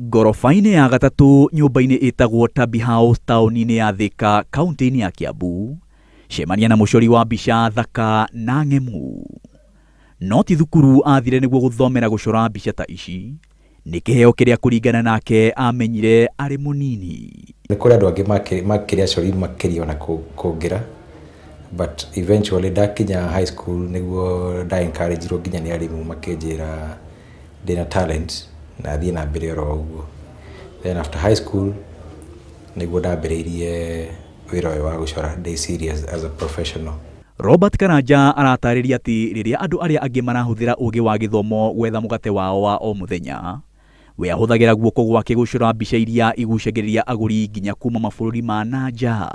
Gorofa-inĩ ya gatatũ nyũmba-inĩ ĩtagwo Tabby House taũni-inĩ ya Thika kaunti-inĩ ya Kiambu, cemania na mũcori wa mbica thaka na ng'emu. No ti thukuru athire nĩguo gũthomera gũcora mbica ta ici, nĩ kĩheo kĩrĩa kũringana nake amenyire arĩ mũnini. Nĩ kũrĩ andũ angĩ makĩria acori makĩria na kũngira, but eventually ndakinya high school nĩguo encourage-irwo nginya nĩ arimũ makĩnjĩra ndĩna talent na thiĩ na mbere oro ũguo. Then after high school nĩguo ndambĩrĩirie wĩra ũyũ wa gũcora ndĩ serious as a professional. Robert Karanja aratarĩria atĩ rĩrĩa andũ arĩa angĩ marahũthĩra ũgĩ wa githomo gwetha mũgate wao wa o mũthenya, we ahũthagĩra guoko gwake gũcora mbica iria igucagĩrĩria agũri nginya kuma mabũrũri ma nanja.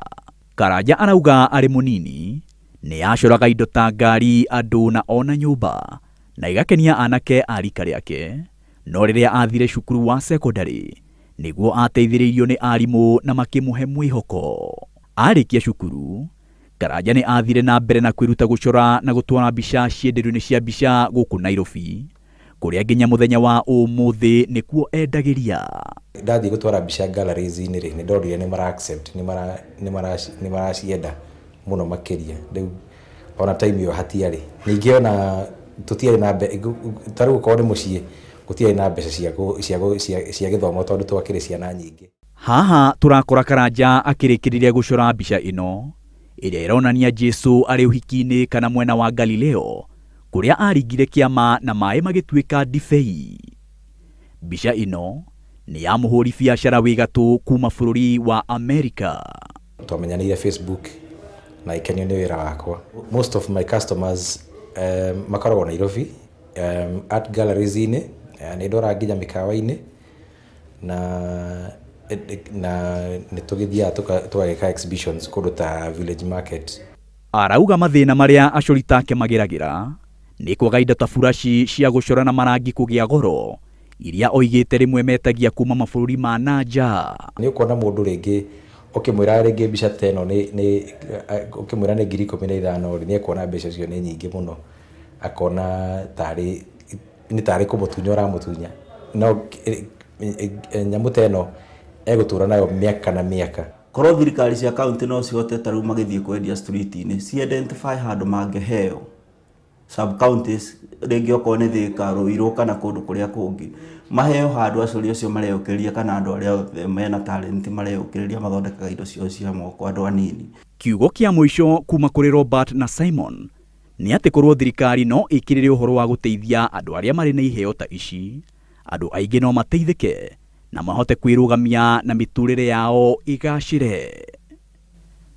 Karanja arauga arĩ mũnini nĩ acoraga indo ta ngari, andũ na ona nyũmba, na igakenia anake a rika rĩake. No rĩrĩa athire cukuru wa secondary nĩguo ateithĩrĩirio nĩ arimũ na makĩmũhe mwĩhoko. Arĩkia cukuru, Karanja nĩ athire na mbere na kwĩruta gũcora na gũtwara mbica cienderio-inĩ cia mbica gũkũ Nairobi, kũrĩa nginya mũthenya wa ũmũthĩ nĩkuo endagĩria. Ndathiĩ gũtwara mbica galleries-inĩ rĩ, nĩ ndorire nĩ mara accept, nĩ maracienda mũno makĩria. Rĩu ona time ĩyo hatiarĩ. Ningĩ ona tũtiarĩ na tarĩu gũkorwo nĩ mũciĩ gũtiarĩ na mbeca cia gĩthomo tondũ twakĩrĩ ciana nyingĩ. Haha tũrakora Karanja akĩrĩkĩrĩria gũcora mbica ĩno ĩrĩa ĩronania Jesu arĩ ũhiki-inĩ kana mwena wa Galileo, kũrĩa aringire kĩama na maĩ magĩtuĩka ndibei. Mbica ĩno nĩ ya mũhũri biacara wĩ gatũ kuma bũrũri wa Amerika. Twamenyanĩire Facebook na ikenio nĩ wĩra wakwa. Most of my customers makoragwo Nairobi, art galleries-inĩ, nĩ ndora nginya mĩkawa-inĩ na nĩ tũgĩthiaga tũgagĩka exhibitions kũndũ ta village market. Arauga mathĩna marĩa acori take mageragĩra nĩ kwaga indo ta burashi cia gũcora na marangi kũgĩa goro, iria oigĩte rĩmwe metagia kuma mabũrũri ma nanja. Nĩ ũkuona mũndũ rĩngĩ ũkĩmwĩra rĩngĩ mbica ta ĩno ũkĩmwĩra nĩ 15,000 nĩ ekuona mbeca icio nĩ nyingĩ mũno, akona nĩ tarĩ kũmũtunya ũramũtunya. No nyamũ ta ĩno egũtũra nayo mĩaka na mĩaka. Korwo thirikari cia kaunti no cihote tarĩu magĩthiĩ kwendia street-inĩ, ci identify handũ mangĩheo sub counties, rĩngĩ okorwo nĩ Thika, Riri kana kũndũ kũrĩa kũngĩ, maheo handũ acori acio mareyũkĩrĩria kana andũ arĩa mena talent mareyũkĩrĩria mathondekaga indo ciao cia moko, andũ anini. Kiugo kĩa mũico kuma kũrĩ Robert na Simon nĩ atĩ korwo thirikari no ĩkĩrĩre ũhoro wa gũteithia andũ arĩa marĩ na iheo ta ici, andũ aingĩ no mateithĩke na mahote kwĩrũgamia na mĩtũrĩre yao igacĩre.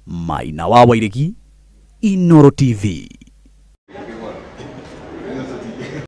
Maina wa Wairigi, Inooro TV.